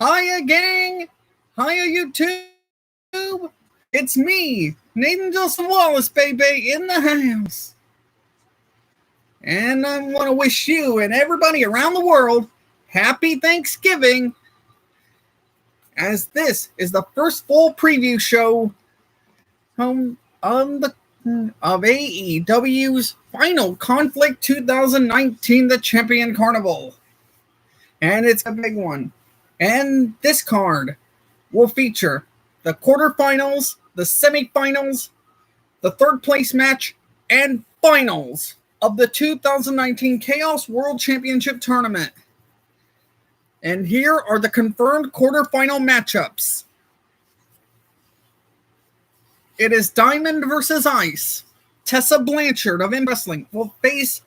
Hiya, gang! Hiya, YouTube! It's me, Nathan Joseph Wallace, baby, in the house. And I want to wish you and everybody around the world happy Thanksgiving, as this is the first full preview show of AEW's Final Conflict 2019, the Champion Carnival. And it's a big one. And this card will feature the quarterfinals, the semifinals, the third place match, and finals of the 2019 Chaos World Championship Tournament. And here are the confirmed quarterfinal matchups. It is Diamond versus Ice. Tessa Blanchard of Wrestling will face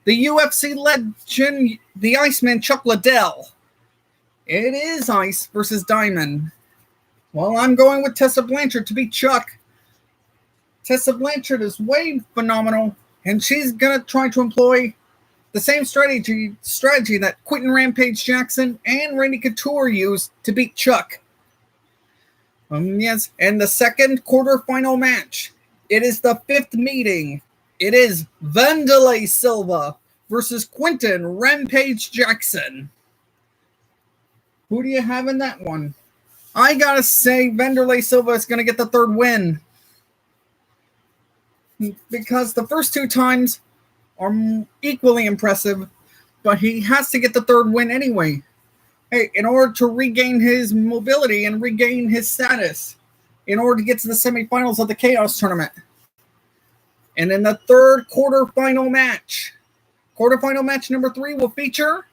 the UFC legend, the Iceman Chuck Liddell. It is Ice versus Diamond. Well, I'm going with Tessa Blanchard to beat Chuck. Tessa Blanchard is way phenomenal, and she's going to try to employ the same strategy that Quentin Rampage Jackson and Randy Couture used to beat Chuck. Yes, and the second quarterfinal match. It is the fifth meeting. It is Wanderlei Silva versus Quentin Rampage Jackson. Who do you have in that one? I gotta say, Wanderlei Silva is going to get the third win. Because the first two times are equally impressive, but he has to get the third win anyway. Hey, in order to regain his mobility and regain his status, in order to get to the semifinals of the Chaos Tournament. And in the third quarterfinal match number 3 will feature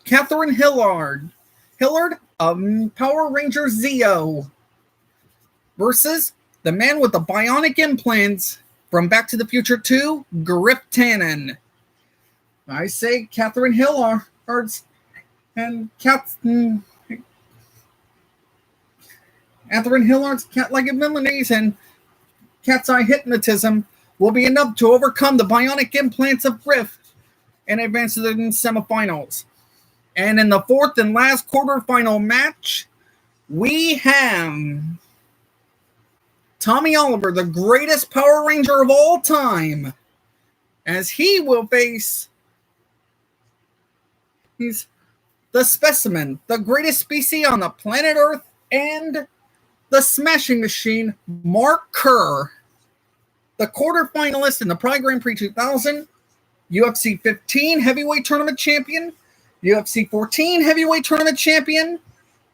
Catherine Hillard of Power Rangers Zeo versus the man with the bionic implants from Back to the Future 2, Griff Tannen. I say Catherine Hillard and Catherine Hillard's cat-like abilities and cat's eye hypnotism will be enough to overcome the bionic implants of Griff and advance to the semifinals. And in the fourth and last quarterfinal match, we have Tommy Oliver, the greatest Power Ranger of all time, as he will face the Specimen, the greatest species on the planet Earth, and the Smashing Machine, Mark Kerr, the quarterfinalist in the Pride Grand Prix 2000, UFC 15 Heavyweight Tournament Champion, UFC 14 Heavyweight Tournament Champion,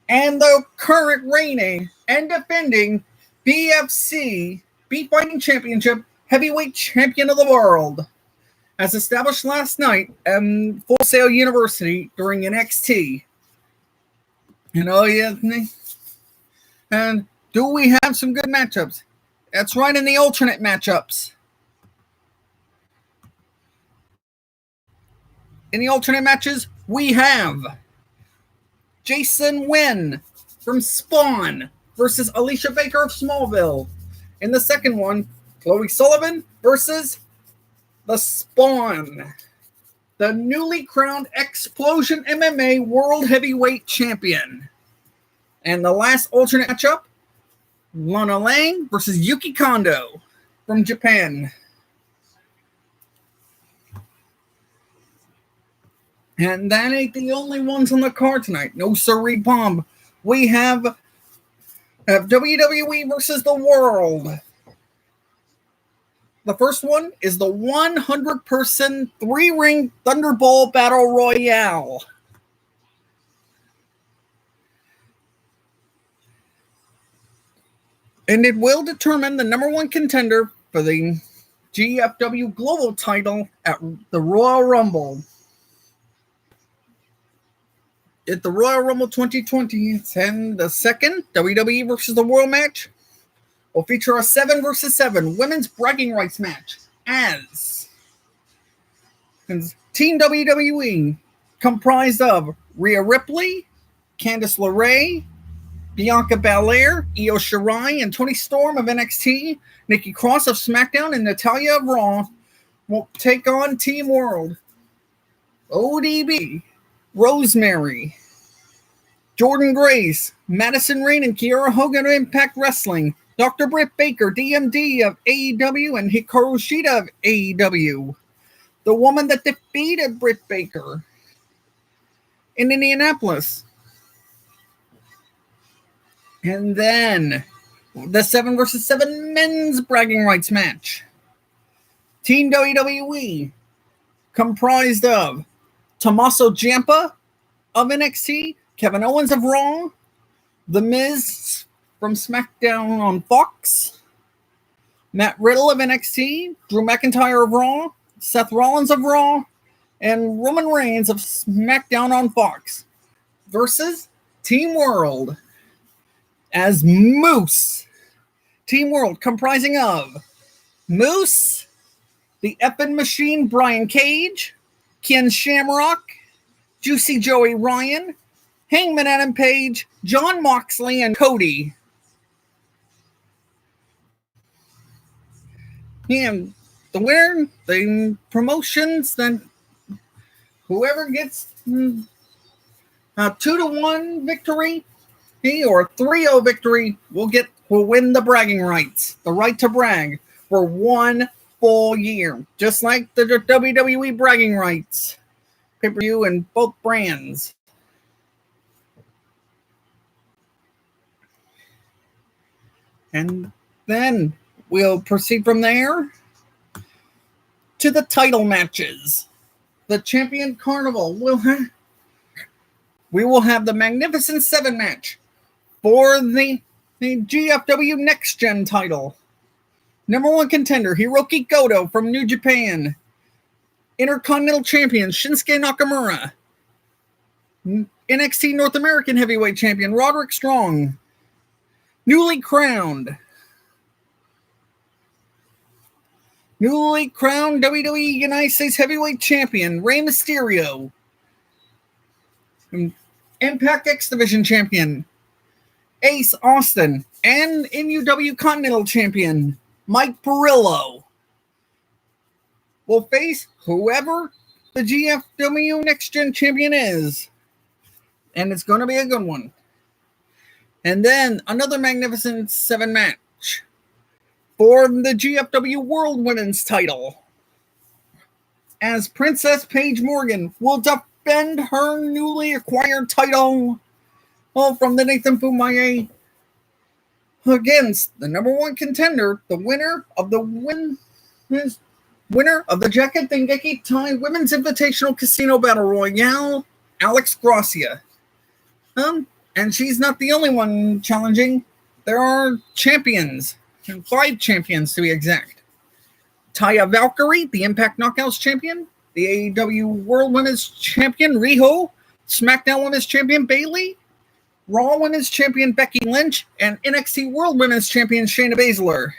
and the current reigning and defending BFC Beat Fighting Championship Heavyweight Champion of the World, as established last night at Full Sail University during NXT. And do we have some good matchups? That's right, in the alternate matchups. In the alternate matches, we have Jason Wynn from Spawn versus Alicia Baker of Smallville. In the second one, Chloe Sullivan versus the Spawn, the newly crowned Explosion MMA World Heavyweight Champion. And the last alternate matchup, Lana Lang versus Yuki Kondo from Japan. And that ain't the only ones on the card tonight. No siree bomb. We have WWE versus the World. The first one is the 100-person 3-ring Thunderball Battle Royale. And it will determine the number one contender for the GFW Global title at the Royal Rumble. At the Royal Rumble 2020, and the second WWE versus the World match will feature a 7 versus 7 women's bragging rights match as Team WWE, comprised of Rhea Ripley, Candice LeRae, Bianca Belair, Io Shirai, and Toni Storm of NXT, Nikki Cross of SmackDown, and Natalya of Raw will take on Team World. ODB, Rosemary, Jordan Grace, Madison Rain, and Kiera Hogan of Impact Wrestling. Dr. Britt Baker, DMD of AEW, and Hikaru Shida of AEW. The woman that defeated Britt Baker in Indianapolis. And then the 7 versus 7 men's bragging rights match. Team WWE, comprised of Tommaso Ciampa of NXT, Kevin Owens of Raw, The Miz from SmackDown on Fox, Matt Riddle of NXT, Drew McIntyre of Raw, Seth Rollins of Raw, and Roman Reigns of SmackDown on Fox versus Team World as Moose. Team World comprising of Moose, the Effin' Machine Brian Cage, Ken Shamrock, Juicy Joey Ryan, Hangman Adam Page, Jon Moxley, and Cody. And the winner, the promotions, then whoever gets a 2-1 victory or 3-0 victory will win the bragging rights, the right to brag for 1 full year, just like the WWE bragging rights pay-per-view in both brands. And then we'll proceed from there to the title matches. The Champion Carnival we will have the Magnificent 7 match for the GFW Next Gen title. Number 1 contender, Hiroki Goto from New Japan. Intercontinental Champion, Shinsuke Nakamura. NXT North American Heavyweight Champion, Roderick Strong. Newly crowned WWE United States Heavyweight Champion, Rey Mysterio. Impact X Division Champion, Ace Austin. And NUW Continental Champion, Mike Perillo, will face whoever the GFW Next Gen Champion is. And it's going to be a good one. And then another Magnificent 7 match for the GFW World Women's title, as Princess Paige Morgan will defend her newly acquired title from the Nathan Fumaye against the number 1 contender, the winner of the Jacket Dengeki Tai Women's Invitational Casino Battle Royale, Alex Gracia. And she's not the only one challenging. There are champions, 5 champions to be exact. Taya Valkyrie, the Impact Knockouts champion, the AEW World Women's Champion Riho, SmackDown Women's Champion Bayley, Raw Women's Champion Becky Lynch, and NXT World Women's Champion Shayna Baszler.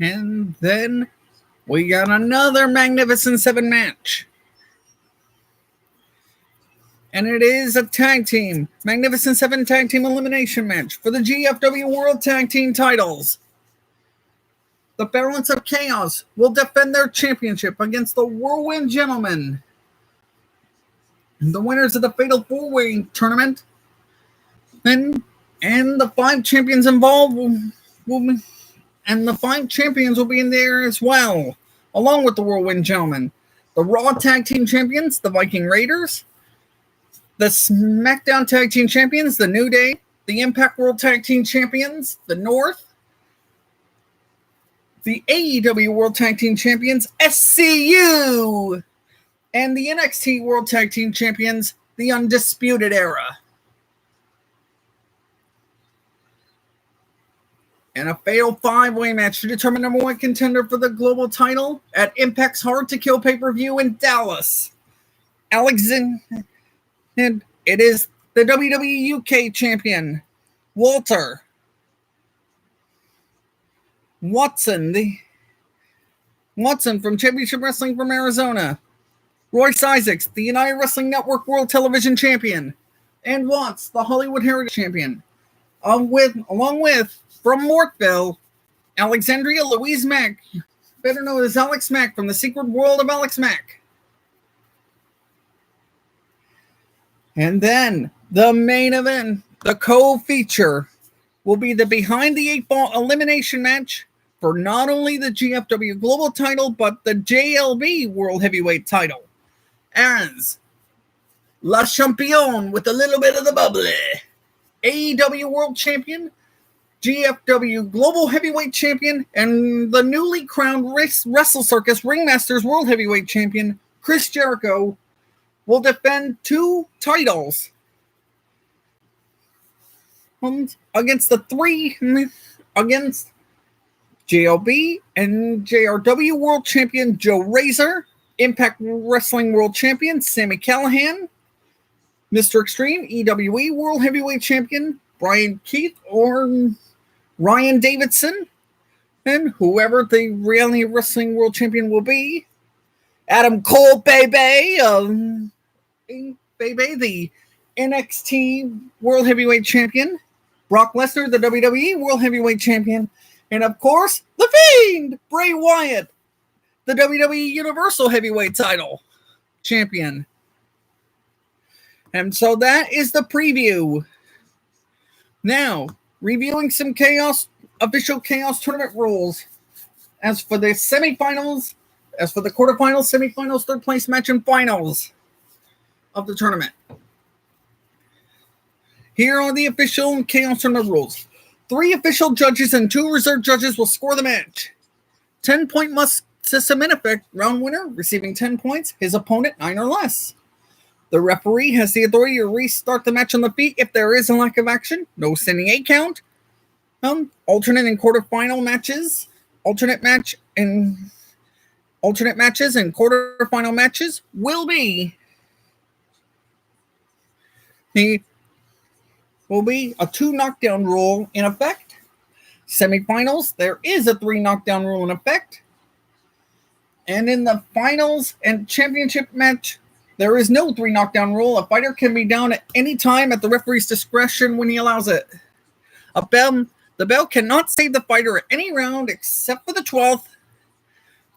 And then we got another Magnificent 7 match. And it is a tag team, Magnificent 7 tag team elimination match for the GFW World Tag Team titles. The Balance of Chaos will defend their championship against the Whirlwind Gentlemen. And the winners of the Fatal 4-Way tournament. And And the 5 champions involved will be, and the 5 champions will be in there as well, along with the Whirlwind Gentlemen. The Raw Tag Team Champions, the Viking Raiders. The SmackDown Tag Team Champions, the New Day. The Impact World Tag Team Champions, the North. The AEW World Tag Team Champions, SCU. And the NXT World Tag Team Champions, the Undisputed Era. And a fatal 5-way match to determine number 1 contender for the global title at Impact's Hard to Kill pay-per-view in Dallas. And it is the WWE UK champion, Walter Watson from Championship Wrestling from Arizona. Royce Isaacs, the United Wrestling Network World Television Champion. And Watts, the Hollywood Heritage Champion. Along with, from Mortville, Alexandria Louise Mack, better known as Alex Mack from the Secret World of Alex Mack. And then, the main event, the co-feature, will be the Behind the 8 Ball elimination match for not only the GFW Global title, but the JLB World Heavyweight title. As La Champion with a little bit of the bubbly, AEW World Champion, GFW Global Heavyweight Champion, and the newly crowned Wrestle Circus Ringmasters World Heavyweight Champion, Chris Jericho, will defend 2 titles against JLB and JRW World Champion Joe Razor, Impact Wrestling World Champion Sami Callihan, Mr. Extreme EWE World Heavyweight Champion Brian Keith or Ryan Davidson, and whoever the Reality Wrestling World Champion will be, Adam Cole, the NXT World Heavyweight Champion, Brock Lesnar, the WWE World Heavyweight Champion, and of course, The Fiend, Bray Wyatt, the WWE Universal Heavyweight Title Champion. And so that is the preview. Now, reviewing some official Chaos tournament rules. As for the quarterfinals, semifinals, third place match, and finals of the tournament. Here are the official Chaos tournament rules. 3 official judges and 2 reserve judges will score the match. 10-point must system in effect. Round winner receiving 10 points. His opponent 9 or less. The referee has the authority to restart the match on the feet if there is a lack of action. No sending 8 count. Alternate and quarterfinal matches. Alternate matches and quarterfinal matches will be a 2 knockdown rule in effect. Semifinals, there is a 3 knockdown rule in effect. And in the finals and championship match, there is no 3 knockdown rule. A fighter can be down at any time at the referee's discretion when he allows it. The bell cannot save the fighter at any round except for the 12th.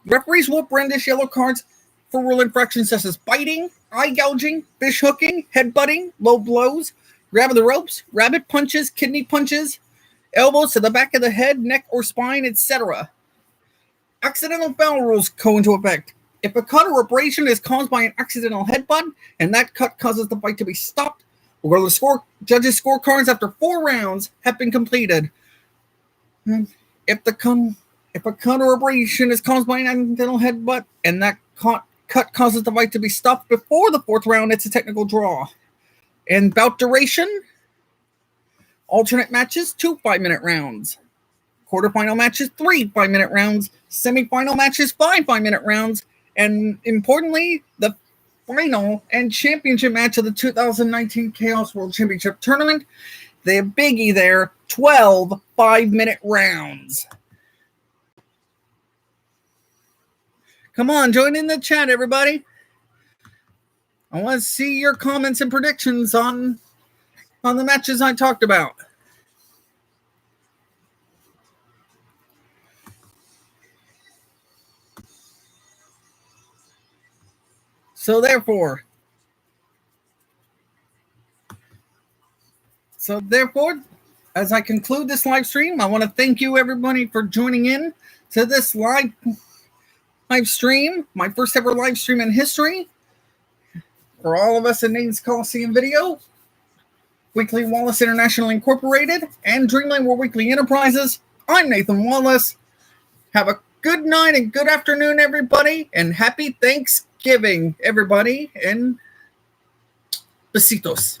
Referees will brandish yellow cards for rule infractions such as biting, eye gouging, fish hooking, headbutting, low blows, grabbing the ropes, rabbit punches, kidney punches, elbows to the back of the head, neck, or spine, etc. Accidental foul rules go into effect. If a cut or abrasion is caused by an accidental headbutt, and that cut causes the fight to be stopped, or the judges' scorecards after 4 rounds have been completed. If a cut or abrasion is caused by an accidental headbutt, and that cut causes the fight to be stopped before the 4th round, it's a technical draw. And bout duration, alternate matches, 2 5-minute rounds. Quarterfinal matches, 3 5-minute rounds. Semifinal matches, 5 5-minute rounds. And importantly, the final and championship match of the 2019 Chaos World Championship Tournament, the biggie there, 12 5-minute rounds. Come on, join in the chat, everybody. I want to see your comments and predictions on the matches I talked about. So therefore, as I conclude this live stream, I want to thank you, everybody, for joining in to this live stream, my first ever live stream in history. For all of us at Nate's Coliseum Video, Weekly Wallace International Incorporated, and Dreamland World Weekly Enterprises, I'm Nathan Wallace. Have a good night and good afternoon, everybody, and happy Thanksgiving, everybody, and besitos.